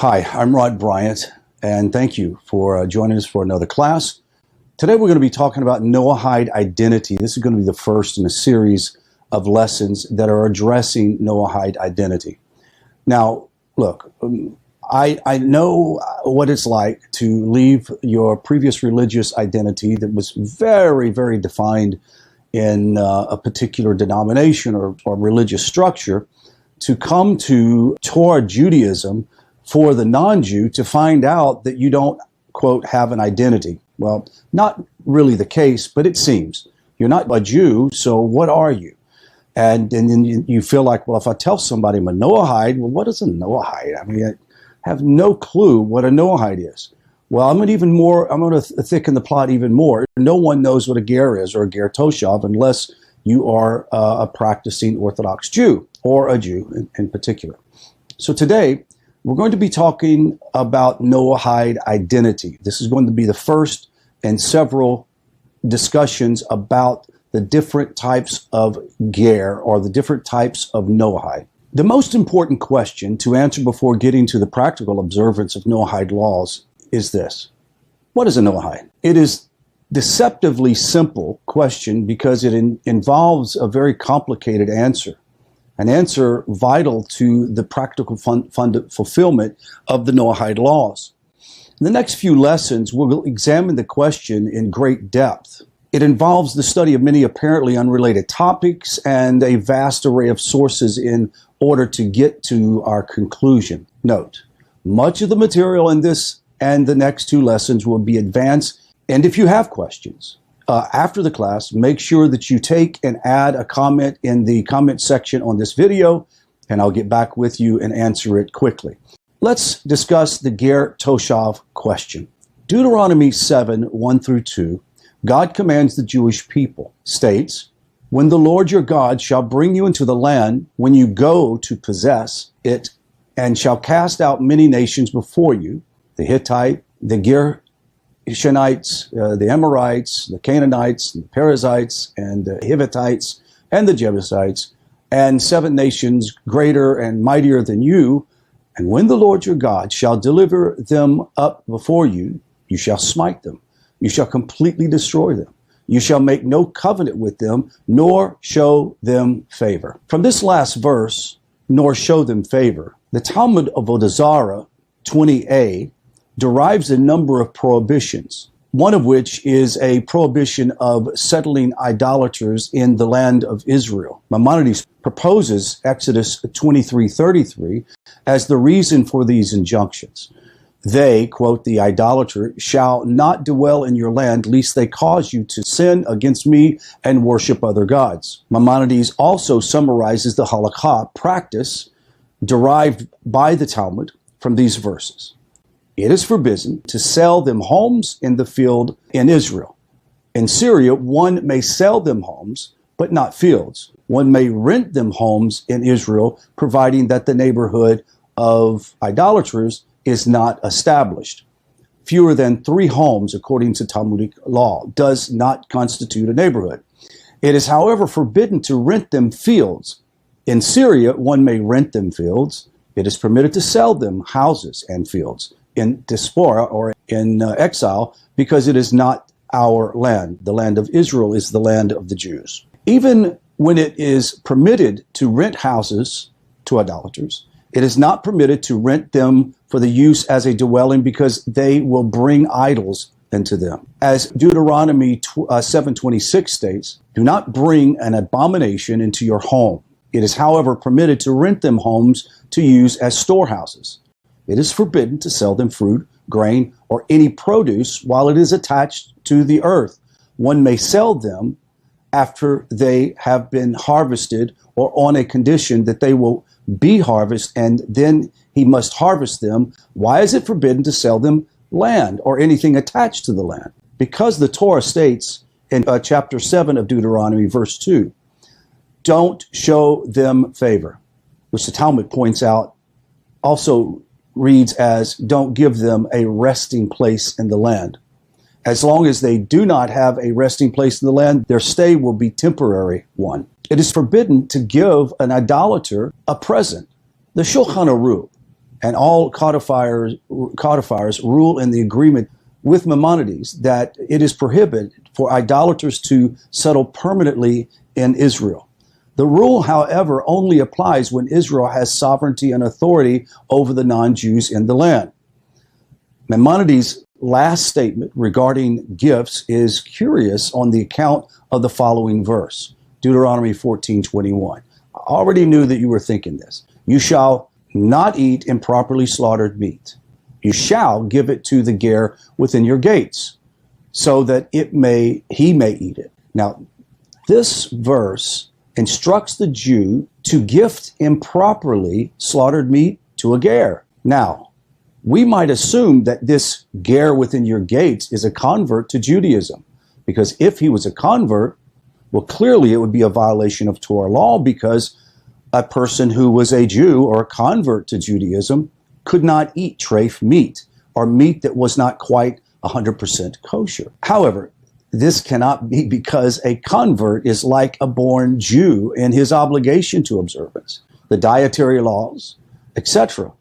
Hi, I'm Rod Bryant, and thank you for joining us for another class. Today we're going to be talking about Noahide identity. This is going to be the first in a series of lessons that are addressing Noahide identity. Now, look, I know what it's like to leave your previous religious identity that was very, very defined in a particular denomination or religious structure to come to Torah Judaism for the non-Jew to find out that you don't, quote, have an identity. Well, not really the case, but it seems. You're not a Jew, so what are you? And then you feel like, well, if I tell somebody I'm a Noahide, well, what is a Noahide? I mean, I have no clue what a Noahide is. Well, I'm going to thicken the plot even more. No one knows what a ger is or a ger toshav unless you are a practicing Orthodox Jew or a Jew in particular. So today, we're going to be talking about Noahide identity. This is going to be the first in several discussions about the different types of ger or the different types of Noahide. The most important question to answer before getting to the practical observance of Noahide laws is this. What is a Noahide? It is deceptively simple question because it involves a very complicated answer. An answer vital to the practical fulfillment of the Noahide laws. In the next few lessons, we'll examine the question in great depth. It involves the study of many apparently unrelated topics and a vast array of sources in order to get to our conclusion. Note, much of the material in this and the next two lessons will be advanced, and if you have questions, after the class, make sure that you take and add a comment in the comment section on this video, and I'll get back with you and answer it quickly. Let's discuss the ger toshav question. Deuteronomy 7, 1 through 2, God commands the Jewish people, states, when the Lord your God shall bring you into the land when you go to possess it, and shall cast out many nations before you, the Hittite, the Gershonites, the Amorites, the Canaanites, the Perizzites, and the Hivitites, and the Jebusites, and 7 nations greater and mightier than you. And when the Lord your God shall deliver them up before you, you shall smite them. You shall completely destroy them. You shall make no covenant with them, nor show them favor. From this last verse, nor show them favor, the Talmud of Odazara 20a derives a number of prohibitions, one of which is a prohibition of settling idolaters in the land of Israel. Maimonides proposes Exodus 23:33 as the reason for these injunctions. They, quote, the idolater, shall not dwell in your land, lest they cause you to sin against me and worship other gods. Maimonides also summarizes the halakha practice derived by the Talmud from these verses. It is forbidden to sell them homes in the field in Israel. In Syria, one may sell them homes, but not fields. One may rent them homes in Israel, providing that the neighborhood of idolaters is not established. Fewer than 3 homes, according to Talmudic law, does not constitute a neighborhood. It is, however, forbidden to rent them fields. In Syria, one may rent them fields. It is permitted to sell them houses and fields in diaspora or in exile, because it is not our land. The land of Israel is the land of the Jews. Even when it is permitted to rent houses to idolaters, it is not permitted to rent them for the use as a dwelling because they will bring idols into them. As Deuteronomy 7:26 states, do not bring an abomination into your home. It is, however, permitted to rent them homes to use as storehouses. It is forbidden to sell them fruit, grain, or any produce while it is attached to the earth. One may sell them after they have been harvested or on a condition that they will be harvested, and then he must harvest them. Why is it forbidden to sell them land or anything attached to the land? Because the Torah states in chapter 7 of Deuteronomy, verse 2, don't show them favor, which the Talmud points out also reads as don't give them a resting place in the land. As long as they do not have a resting place in the land, their stay will be temporary one. It is forbidden to give an idolater a present. The Shulchan Aruch and all codifiers rule in the agreement with Maimonides that it is prohibited for idolaters to settle permanently in Israel. The rule, however, only applies when Israel has sovereignty and authority over the non-Jews in the land. Maimonides' last statement regarding gifts is curious on the account of the following verse, Deuteronomy 14:21. I already knew that you were thinking this. You shall not eat improperly slaughtered meat. You shall give it to the ger within your gates, so that he may eat it. Now, this verse instructs the Jew to gift improperly slaughtered meat to a ger. Now, we might assume that this ger within your gates is a convert to Judaism, because if he was a convert, well, clearly it would be a violation of Torah law, because a person who was a Jew or a convert to Judaism could not eat treif meat, or meat that was not quite 100% kosher. However, this cannot be, because a convert is like a born Jew in his obligation to observance, the dietary laws, etc.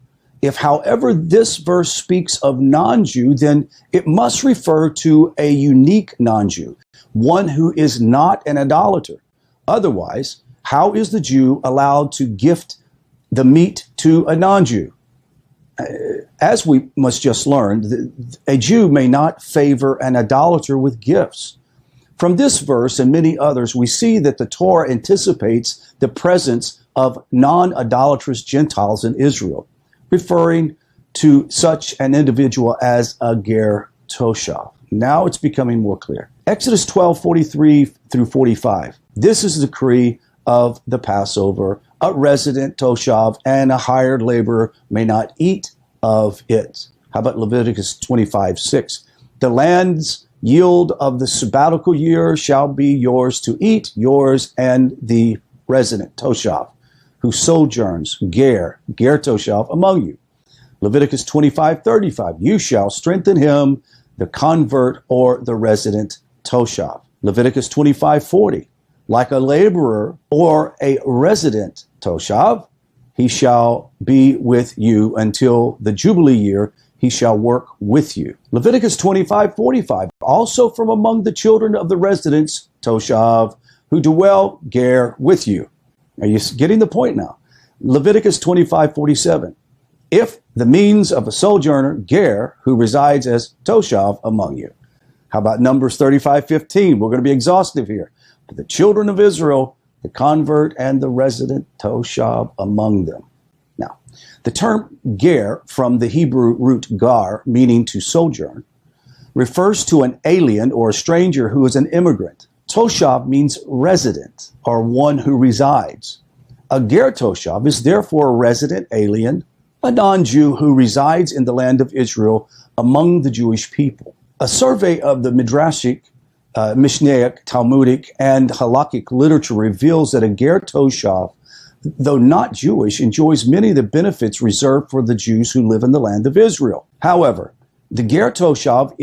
If, however, this verse speaks of non-Jew, then it must refer to a unique non-Jew, one who is not an idolater. Otherwise, how is the Jew allowed to gift the meat to a non-Jew? As we must just learn, a Jew may not favor an idolater with gifts. From this verse and many others, we see that the Torah anticipates the presence of non-idolatrous Gentiles in Israel, referring to such an individual as a ger toshav. Now it's becoming more clear. Exodus 12:43 through 45. This is the decree of the Passover. A resident toshav and a hired laborer may not eat of it. How about Leviticus 25:6? The land's yield of the sabbatical year shall be yours to eat, yours and the resident toshav, who sojourns, ger toshav, among you. Leviticus 25:35, you shall strengthen him, the convert or the resident toshav. Leviticus 25:40, like a laborer or a resident toshav, he shall be with you until the Jubilee year, he shall work with you. Leviticus 25:45, also from among the children of the residents toshav, who dwell ger with you. Are you getting the point now? Leviticus 25:47. If the means of a sojourner, ger, who resides as toshav among you. How about Numbers 35:15? We're going to be exhaustive here. For the children of Israel, the convert and the resident toshav among them. Now, the term ger, from the Hebrew root gar, meaning to sojourn, refers to an alien or a stranger who is an immigrant. Toshav means resident, or one who resides. A ger toshav is therefore a resident alien, a non-Jew who resides in the land of Israel among the Jewish people. A survey of the Midrashic, Mishnaic, Talmudic, and Halakhic literature reveals that a ger toshav, though not Jewish, enjoys many of the benefits reserved for the Jews who live in the land of Israel. However, the ger toshav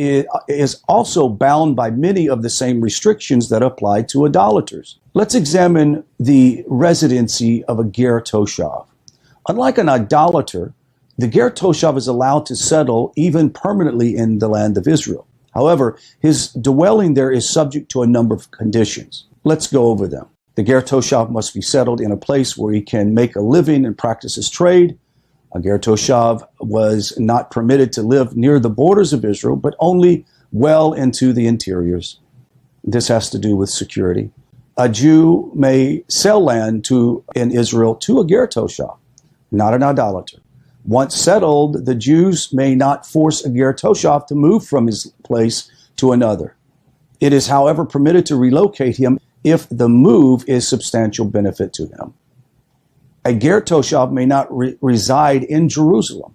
is also bound by many of the same restrictions that apply to idolaters. Let's examine the residency of a ger toshav. Unlike an idolater, the ger toshav is allowed to settle even permanently in the land of Israel. However, his dwelling there is subject to a number of conditions. Let's go over them. The ger toshav must be settled in a place where he can make a living and practice his trade. A ger toshav was not permitted to live near the borders of Israel, but only well into the interiors. This has to do with security. A Jew may sell land in Israel to a ger toshav, not an idolater. Once settled, the Jews may not force a ger toshav to move from his place to another. It is, however, permitted to relocate him if the move is substantial benefit to him. A ger toshav may not reside in Jerusalem.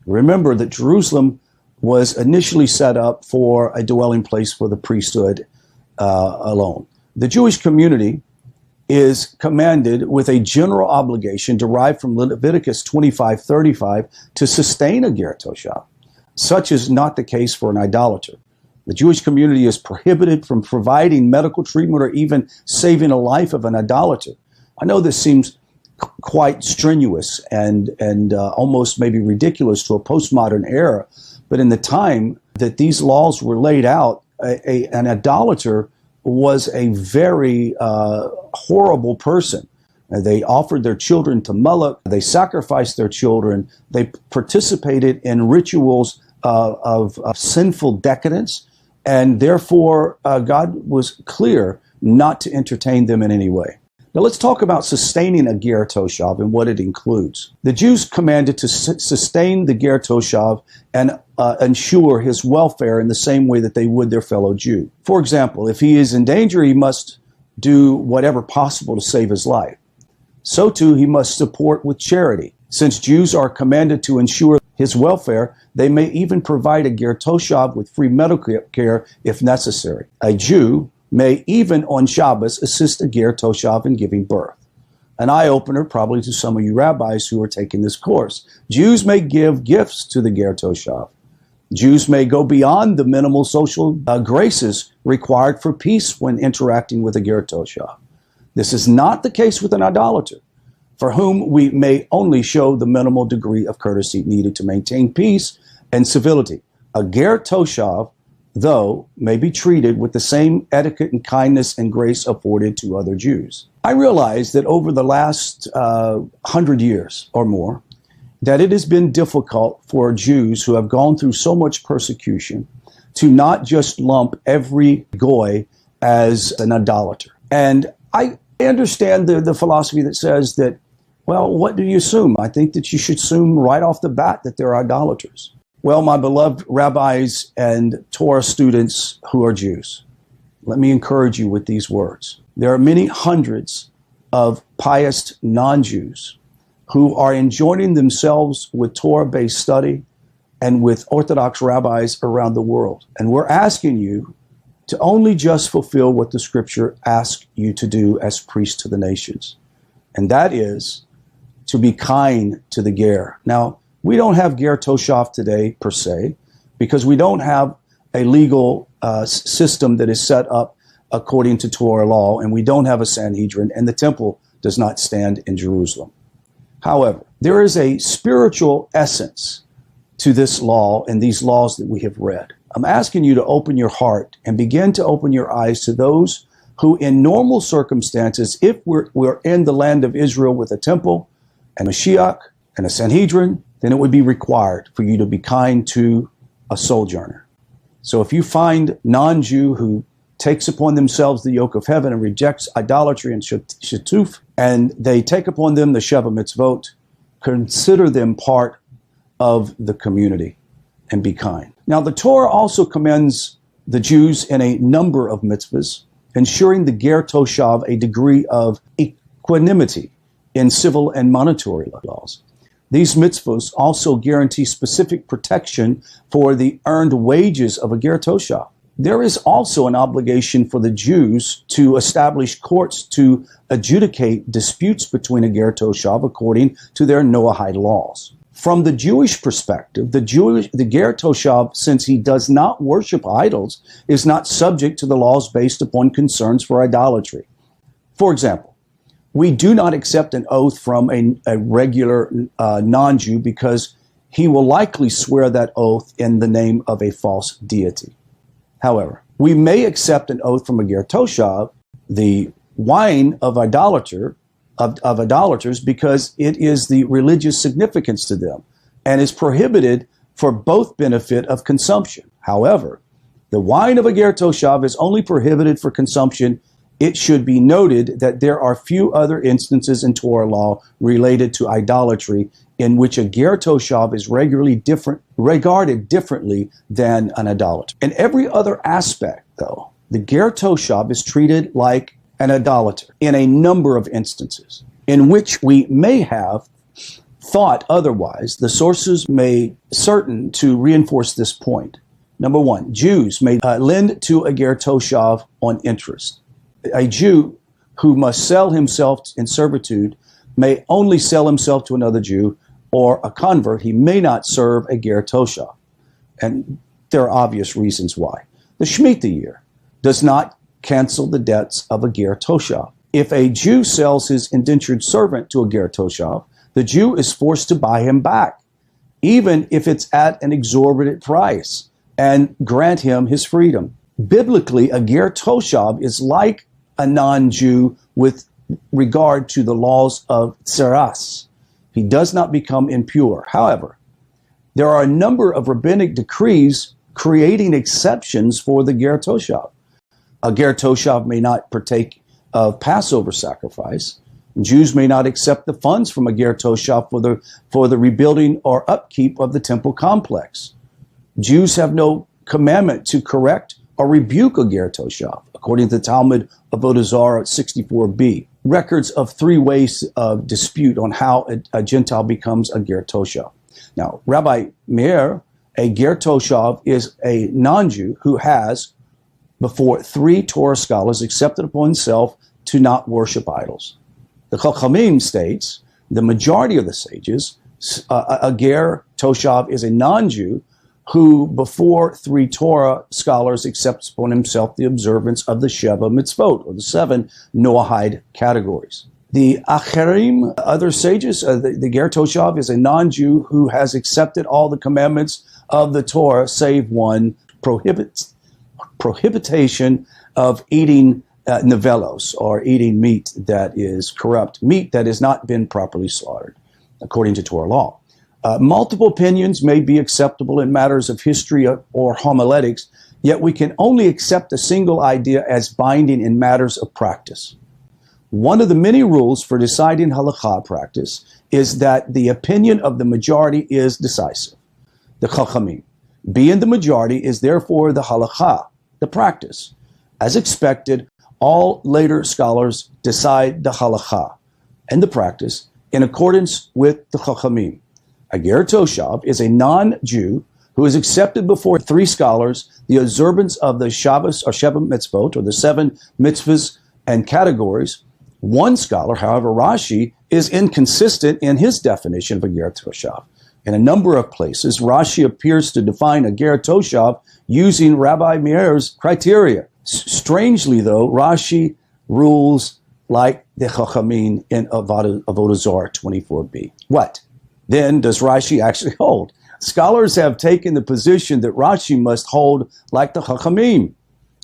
Remember that Jerusalem was initially set up for a dwelling place for the priesthood alone. The Jewish community is commanded with a general obligation derived from Leviticus 25:35 to sustain a ger toshav. Such is not the case for an idolater. The Jewish community is prohibited from providing medical treatment or even saving a life of an idolater. I know this seems quite strenuous and almost maybe ridiculous to a postmodern era. But in the time that these laws were laid out, an idolater was a very horrible person. They offered their children to Moloch. They sacrificed their children. They participated in rituals of sinful decadence. And therefore, God was clear not to entertain them in any way. Now let's talk about sustaining a ger toshav and what it includes. The Jews commanded to sustain the ger toshav and ensure his welfare in the same way that they would their fellow Jew. For example, if he is in danger, he must do whatever possible to save his life. So too, he must support with charity. Since Jews are commanded to ensure his welfare, they may even provide a ger toshav with free medical care if necessary. A Jew may even on Shabbos assist a ger toshav in giving birth. An eye-opener probably to some of you rabbis who are taking this course. Jews may give gifts to the ger toshav. Jews may go beyond the minimal social graces required for peace when interacting with a ger toshav. This is not the case with an idolater, for whom we may only show the minimal degree of courtesy needed to maintain peace and civility. A ger toshav, though, may be treated with the same etiquette and kindness and grace afforded to other Jews. I realize that over the last 100 years or more, that it has been difficult for Jews who have gone through so much persecution to not just lump every goy as an idolater. And I understand the philosophy that says that, well, what do you assume? I think that you should assume right off the bat that they're idolaters. Well, my beloved rabbis and Torah students who are Jews, let me encourage you with these words. There are many hundreds of pious non-Jews who are enjoining themselves with Torah-based study and with Orthodox rabbis around the world. And we're asking you to only just fulfill what the scripture asks you to do as priests to the nations. And that is to be kind to the ger. Now, we don't have ger toshav today per se, because we don't have a legal system that is set up according to Torah law, and we don't have a Sanhedrin, and the temple does not stand in Jerusalem. However, there is a spiritual essence to this law and these laws that we have read. I'm asking you to open your heart and begin to open your eyes to those who in normal circumstances, if we're in the land of Israel with a temple and Mashiach and a Sanhedrin, then it would be required for you to be kind to a sojourner. So if you find non-Jew who takes upon themselves the yoke of heaven and rejects idolatry and shatuf, and they take upon them the Sheva mitzvot, consider them part of the community and be kind. Now, the Torah also commends the Jews in a number of mitzvahs, ensuring the ger toshav a degree of equanimity in civil and monetary laws. These mitzvahs also guarantee specific protection for the earned wages of a ger toshav. There is also an obligation for the Jews to establish courts to adjudicate disputes between a ger toshav according to their Noahide laws. From the Jewish perspective, the ger toshav, since he does not worship idols, is not subject to the laws based upon concerns for idolatry. For example, we do not accept an oath from a regular non-Jew because he will likely swear that oath in the name of a false deity. However, we may accept an oath from a ger toshav, the wine of idolaters, because it is the religious significance to them and is prohibited for both benefit of consumption. However, the wine of a ger toshav is only prohibited for consumption. It should be noted that there are few other instances in Torah law related to idolatry in which a ger toshav is regarded differently than an idolater. In every other aspect, though, the ger toshav is treated like an idolater in a number of instances in which we may have thought otherwise. The sources may certain to reinforce this point. Number one, Jews may lend to a ger toshav on interest. A Jew who must sell himself in servitude may only sell himself to another Jew, or a convert. He may not serve a ger toshav. And there are obvious reasons why. The Shemitah year does not cancel the debts of a ger toshav. If a Jew sells his indentured servant to a ger toshav, the Jew is forced to buy him back, even if it's at an exorbitant price, and grant him his freedom. Biblically, a ger toshav is like a non-Jew with regard to the laws of tzeras. He does not become impure. However, there are a number of rabbinic decrees creating exceptions for the ger toshav. A ger toshav may not partake of Passover sacrifice. Jews may not accept the funds from a ger toshav for the rebuilding or upkeep of the temple complex. Jews have no commandment to correct or rebuke a ger toshav, according to the Talmud of Avodah Zarah 64b. Records of 3 ways of dispute on how a Gentile becomes a ger toshav. Now, Rabbi Meir, a ger toshav is a non-Jew who has, before 3 Torah scholars, accepted upon himself to not worship idols. The Chachamim states, the majority of the sages, a ger toshav is a non-Jew who, before 3 Torah scholars, accepts upon himself the observance of the Sheva mitzvot, or the 7 Noahide categories. The Acherim, other sages, the ger toshav is a non-Jew who has accepted all the commandments of the Torah, save one, prohibition of eating nevelos, or eating meat that is corrupt, meat that has not been properly slaughtered, according to Torah law. Multiple opinions may be acceptable in matters of history or homiletics, yet we can only accept a single idea as binding in matters of practice. One of the many rules for deciding halakha practice is that the opinion of the majority is decisive. The Chachamim, being the majority, is therefore the halakha, the practice. As expected, all later scholars decide the halakha and the practice in accordance with the Chachamim. A ger toshav is a non-Jew who has accepted before 3 scholars the observance of the Shabbos or Sheva mitzvot, or the 7 mitzvahs and categories. One scholar, however, Rashi, is inconsistent in his definition of a ger toshav. In a number of places, Rashi appears to define a ger toshav using Rabbi Meir's criteria. Strangely, though, Rashi rules like the Chachamim in Avodah Zarah 24b. What then does Rashi actually hold? Scholars have taken the position that Rashi must hold like the Chachamim.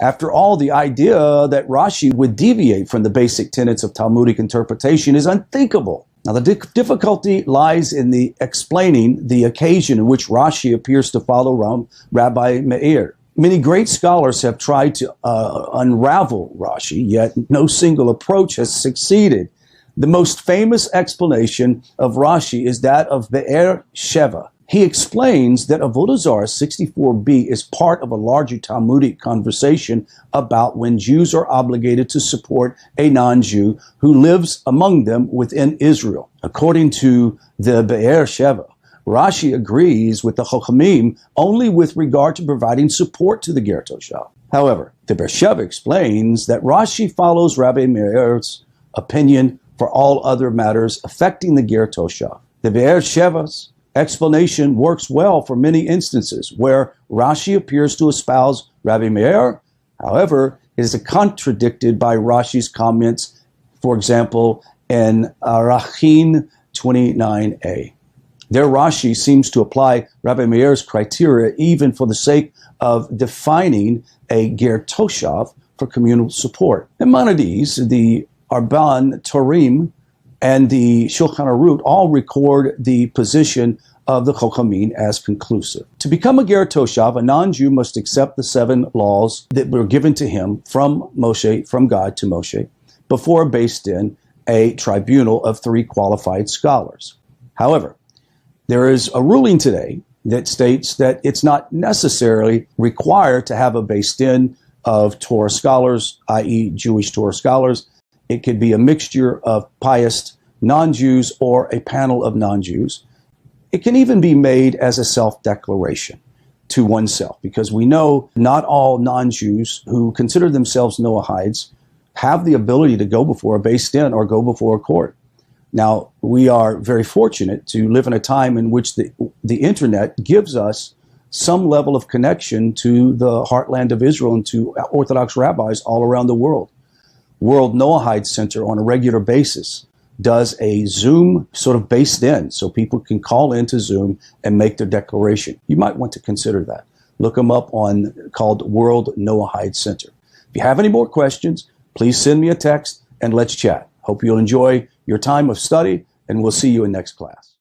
After all, the idea that Rashi would deviate from the basic tenets of Talmudic interpretation is unthinkable. Now, the difficulty lies in the explaining the occasion in which Rashi appears to follow Rabbi Meir. Many great scholars have tried to unravel Rashi, yet no single approach has succeeded. The most famous explanation of Rashi is that of Be'er Sheva. He explains that Avodah Zarah 64b is part of a larger Talmudic conversation about when Jews are obligated to support a non-Jew who lives among them within Israel. According to the Be'er Sheva, Rashi agrees with the Chachamim only with regard to providing support to the ger toshav. However, the Be'er Sheva explains that Rashi follows Rabbi Meir's opinion for all other matters affecting the ger toshav. The Be'er Sheva's explanation works well for many instances where Rashi appears to espouse Rabbi Meir. However, it is contradicted by Rashi's comments, for example, in Arachin 29a. There, Rashi seems to apply Rabbi Meir's criteria even for the sake of defining a ger toshav for communal support. In Maimonides, the Arban Torim and the Shulchan Aruch all record the position of the Chachamim as conclusive. To become a ger toshav, a non-Jew must accept the 7 laws that were given to him from Moshe, from God to Moshe, before based in a tribunal of 3 qualified scholars. However, there is a ruling today that states that it's not necessarily required to have a based in of Torah scholars, i.e. Jewish Torah scholars. It could be a mixture of pious non-Jews or a panel of non-Jews. It can even be made as a self-declaration to oneself, because we know not all non-Jews who consider themselves Noahides have the ability to go before a beis din or go before a court. Now, we are very fortunate to live in a time in which the internet gives us some level of connection to the heartland of Israel and to Orthodox rabbis all around the world. World Noahide Center on a regular basis does a Zoom sort of based in, so people can call into Zoom and make their declaration. You might want to consider that. Look them up on called World Noahide Center. If you have any more questions, please send me a text and let's chat. Hope you'll enjoy your time of study, and we'll see you in next class.